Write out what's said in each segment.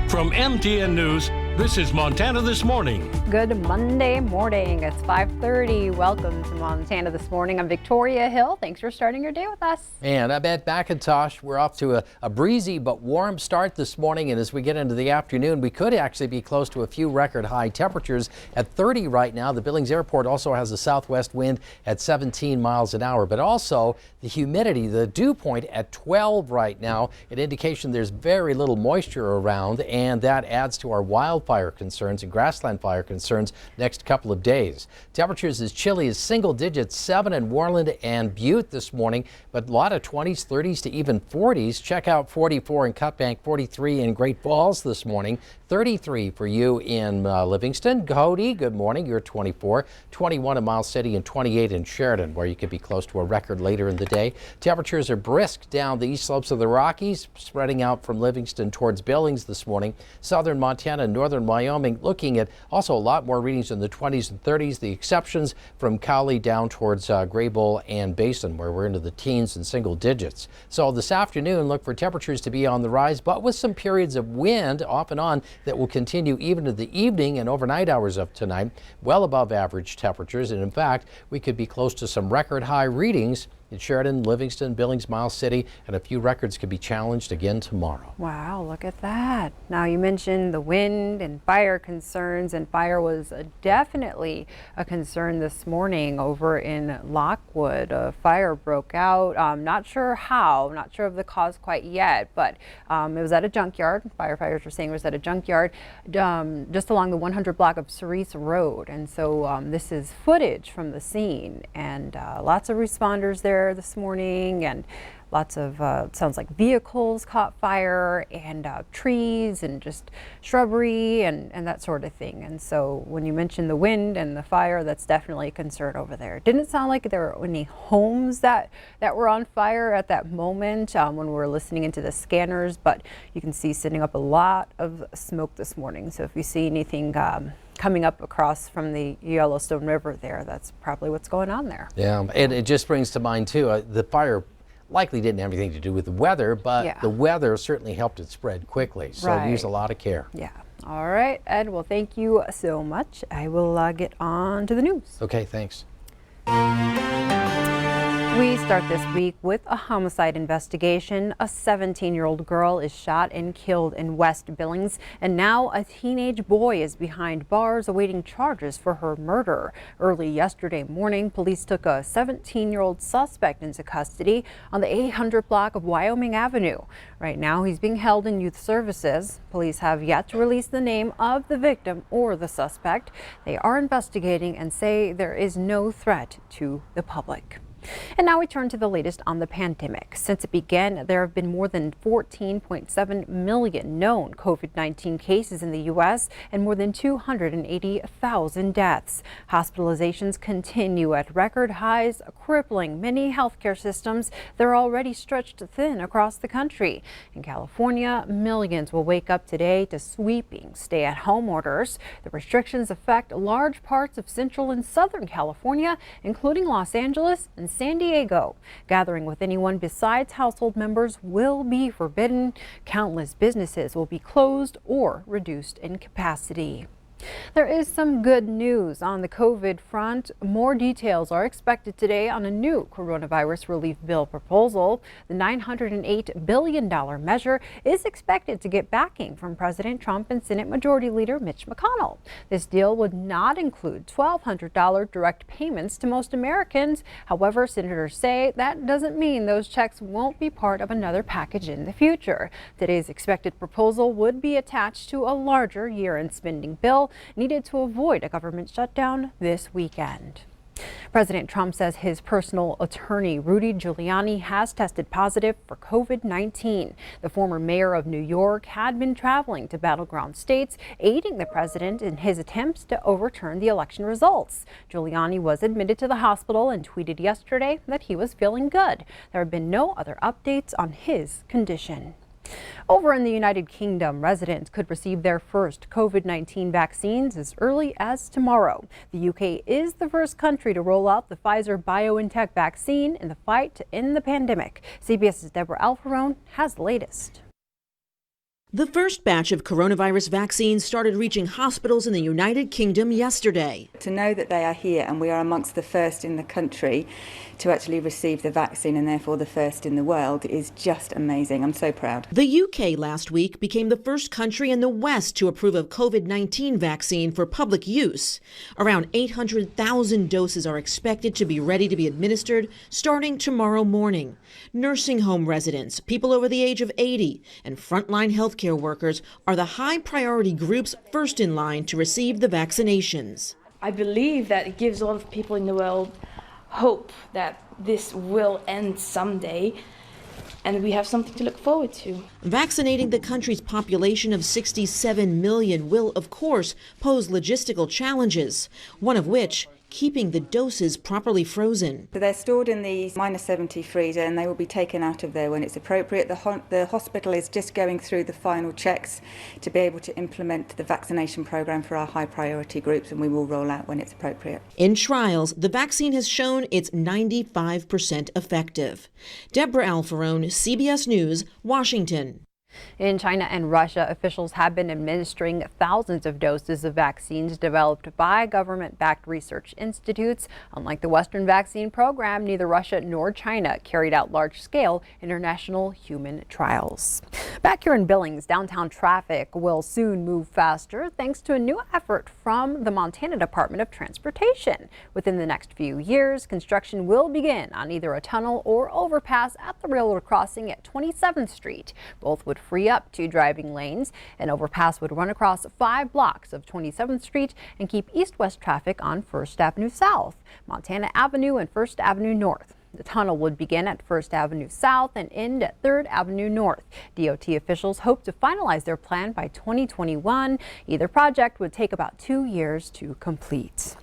From MTN News, this is Montana This Morning. Good Monday morning. It's 5:30. Welcome to Montana This Morning. I'm Victoria Hill. Thanks for starting your day with us. And I'm Ed McIntosh. We're off to a breezy but warm start this morning. And as we get into the afternoon, we could actually be close to a few record high temperatures at 30 right now. The Billings Airport also has a southwest wind at 17 miles an hour, but also the humidity, the dew point at 12 right now, an indication there's very little moisture around, and that adds to our wildfire concerns and grassland fire concerns next couple of days. Temperatures as chilly as single digits, 7 in Worland and Butte this morning, but a lot of 20s, 30s to even 40s. Check out 44 in Cutbank, 43 in Great Falls this morning, 33 for you in Livingston. Cody, good morning. You're 24, 21 in Miles City, and 28 in Sheridan, where you could be close to a record later in the day. Temperatures are brisk down the east slopes of the Rockies, spreading out from Livingston towards Billings this morning. Southern Montana and northern Wyoming looking at also a lot more readings in the 20s and 30s. The exceptions from Cowley down towards Graybull and Basin, where we're into the teens and single digits. So this afternoon, look for temperatures to be on the rise, but with some periods of wind off and on that will continue even to the evening and overnight hours of tonight, well above average temperatures. And in fact, we could be close to some record high readings in Sheridan, Livingston, Billings, Miles City, and a few records could be challenged again tomorrow. Wow, look at that. Now, you mentioned the wind and fire concerns, and fire was definitely a concern this morning over in Lockwood. A fire broke out. Not sure how, not sure of the cause quite yet, but it was at a junkyard. Firefighters were saying it was at a junkyard just along the 100 block of Cerise Road. And so this is footage from the scene, and lots of responders there this morning, and lots of sounds like vehicles caught fire, and trees and just shrubbery and that sort of thing. And so when you mention the wind and the fire, that's definitely a concern over there. Didn't sound like there were any homes that were on fire at that moment when we were listening into the scanners, but you can see sitting up a lot of smoke this morning. So if you see anything coming up across from the Yellowstone River there, that's probably what's going on there. Yeah, and it just brings to mind too, the fire likely didn't have anything to do with the weather, but the weather certainly helped it spread quickly. So use a lot of care. Yeah. All right, Ed, well, thank you so much. I will get on to the news. Okay, thanks. We start this week with a homicide investigation. A 17-year-old girl is shot and killed in West Billings, and now a teenage boy is behind bars awaiting charges for her murder. Early yesterday morning, police took a 17-year-old suspect into custody on the 800 block of Wyoming Avenue. Right now, he's being held in youth services. Police have yet to release the name of the victim or the suspect. They are investigating and say there is no threat to the public. And now we turn to the latest on the pandemic. Since it began, there have been more than 14.7 million known COVID-19 cases in the U.S. and more than 280,000 deaths. Hospitalizations continue at record highs, crippling many healthcare systems. They're already stretched thin across the country. In California, millions will wake up today to sweeping stay-at-home orders. The restrictions affect large parts of Central and Southern California, including Los Angeles and San Diego. Gathering with anyone besides household members will be forbidden. Countless businesses will be closed or reduced in capacity. There is some good news on the COVID front. More details are expected today on a new coronavirus relief bill proposal. The $908 billion measure is expected to get backing from President Trump and Senate Majority Leader Mitch McConnell. This deal would not include $1,200 direct payments to most Americans. However, senators say that doesn't mean those checks won't be part of another package in the future. Today's expected proposal would be attached to a larger year-end spending bill needed to avoid a government shutdown this weekend. President Trump says his personal attorney, Rudy Giuliani, has tested positive for COVID-19. The former mayor of New York had been traveling to battleground states, aiding the president in his attempts to overturn the election results. Giuliani was admitted to the hospital and tweeted yesterday that he was feeling good. There have been no other updates on his condition. Over in the United Kingdom, residents could receive their first COVID-19 vaccines as early as tomorrow. The UK is the first country to roll out the Pfizer-BioNTech vaccine in the fight to end the pandemic. CBS's Deborah Alfarone has the latest. The first batch of coronavirus vaccines started reaching hospitals in the United Kingdom yesterday. To know that they are here and we are amongst the first in the country to actually receive the vaccine and therefore the first in the world is just amazing. I'm so proud. The UK last week became the first country in the West to approve a COVID-19 vaccine for public use. Around 800,000 doses are expected to be ready to be administered starting tomorrow morning. Nursing home residents, people over the age of 80, and frontline healthcare workers are the high priority groups first in line to receive the vaccinations. I believe that it gives a lot of people in the world hope that this will end someday, and we have something to look forward to. Vaccinating the country's population of 67 million will, of course, pose logistical challenges, one of which keeping the doses properly frozen. So they're stored in the -70 freezer and they will be taken out of there when it's appropriate. The hospital is just going through the final checks to be able to implement the vaccination program for our high priority groups, and we will roll out when it's appropriate. In trials, the vaccine has shown it's 95% effective. Deborah Alfarone, CBS News, Washington. In China and Russia, officials have been administering thousands of doses of vaccines developed by government-backed research institutes. Unlike the Western vaccine program, neither Russia nor China carried out large-scale international human trials. Back here in Billings, downtown traffic will soon move faster thanks to a new effort from the Montana Department of Transportation. Within the next few years, construction will begin on either a tunnel or overpass at the railroad crossing at 27th Street. Both would free up 2 driving lanes. An overpass would run across 5 blocks of 27th Street and keep east-west traffic on 1st Avenue South, Montana Avenue, and 1st Avenue North. The tunnel would begin at 1st Avenue South and end at 3rd Avenue North. DOT officials hope to finalize their plan by 2021. Either project would take about 2 years to complete.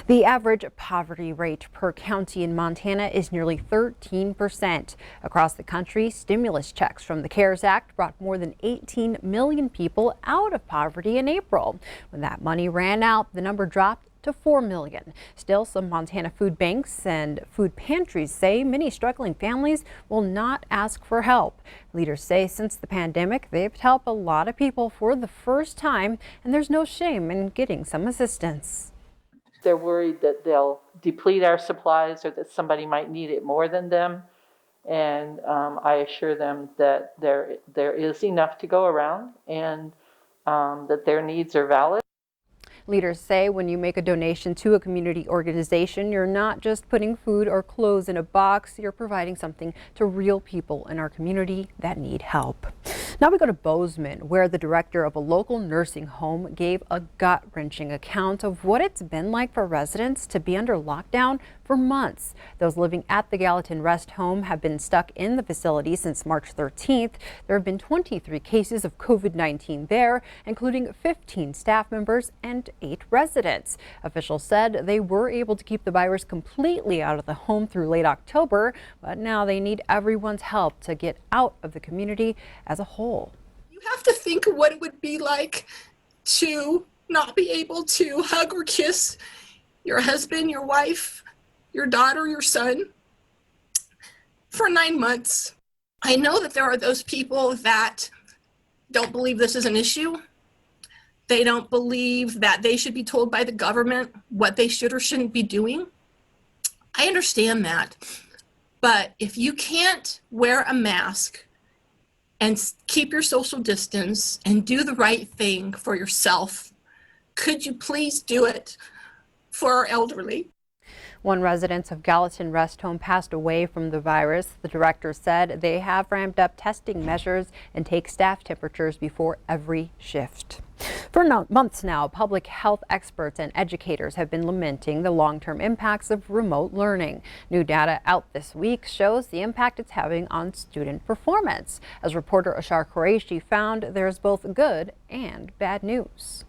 The average poverty rate per county in Montana is nearly 13%. Across the country, stimulus checks from the CARES Act brought more than 18 million people out of poverty in April. When that money ran out, the number dropped to 4 million. Still, some Montana food banks and food pantries say many struggling families will not ask for help. Leaders say since the pandemic, they've helped a lot of people for the first time, and there's no shame in getting some assistance. They're worried that they'll deplete our supplies or that somebody might need it more than them. And I assure them that there is enough to go around and that their needs are valid. Leaders say when you make a donation to a community organization, you're not just putting food or clothes in a box, you're providing something to real people in our community that need help. Now we go to Bozeman, where the director of a local nursing home gave a gut-wrenching account of what it's been like for residents to be under lockdown for months. Those living at the Gallatin Rest Home have been stuck in the facility since March 13th. There have been 23 cases of COVID-19 there, including 15 staff members and 8 residents. Officials said they were able to keep the virus completely out of the home through late October, but now they need everyone's help to get out of the community as a whole. You have to think of what it would be like to not be able to hug or kiss your husband, your wife, your daughter, your son for 9 months. I know that there are those people that don't believe this is an issue. They don't believe that they should be told by the government what they should or shouldn't be doing. I understand that. But if you can't wear a mask and keep your social distance and do the right thing for yourself, could you please do it for our elderly? One resident of Gallatin Rest Home passed away from the virus. The director said they have ramped up testing measures and take staff temperatures before every shift. For months now, public health experts and educators have been lamenting the long-term impacts of remote learning. New data out this week shows the impact it's having on student performance. As reporter Ashar Qureshi found, there's both good and bad news.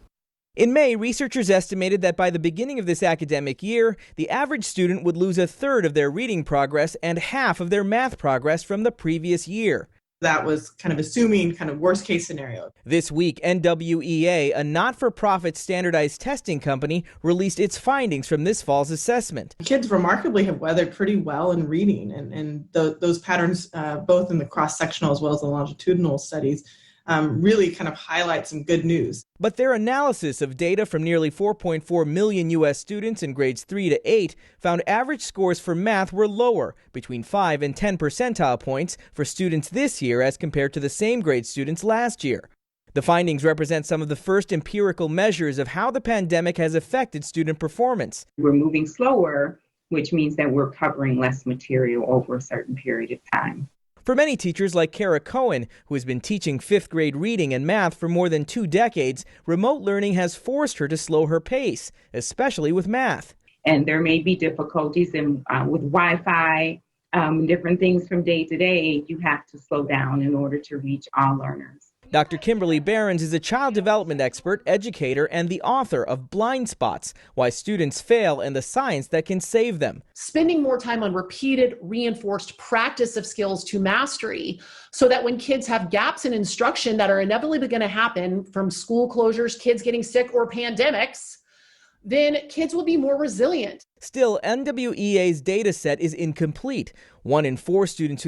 In May, researchers estimated that by the beginning of this academic year, the average student would lose 1/3 of their reading progress and half of their math progress from the previous year. That was kind of assuming kind of worst case scenario. This week, NWEA, a not-for-profit standardized testing company, released its findings from this fall's assessment. Kids remarkably have weathered pretty well in reading, and those patterns, both in the cross-sectional as well as the longitudinal studies, really kind of highlight some good news. But their analysis of data from nearly 4.4 million U.S. students in grades 3 to 8 found average scores for math were lower, between 5 and 10 percentile points for students this year as compared to the same grade students last year. The findings represent some of the first empirical measures of how the pandemic has affected student performance. We're moving slower, which means that we're covering less material over a certain period of time. For many teachers like Kara Cohen, who has been teaching 5th grade reading and math for more than 2 decades, remote learning has forced her to slow her pace, especially with math. And there may be difficulties with Wi-Fi, different things from day to day. You have to slow down in order to reach all learners. Dr. Kimberly Behrens is a child development expert, educator, and the author of Blind Spots: Why Students Fail and the Science That Can Save Them. Spending more time on repeated, reinforced practice of skills to mastery so that when kids have gaps in instruction that are inevitably going to happen from school closures, kids getting sick, or pandemics, then kids will be more resilient. Still, NWEA's data set is incomplete. 1 in 4 students who they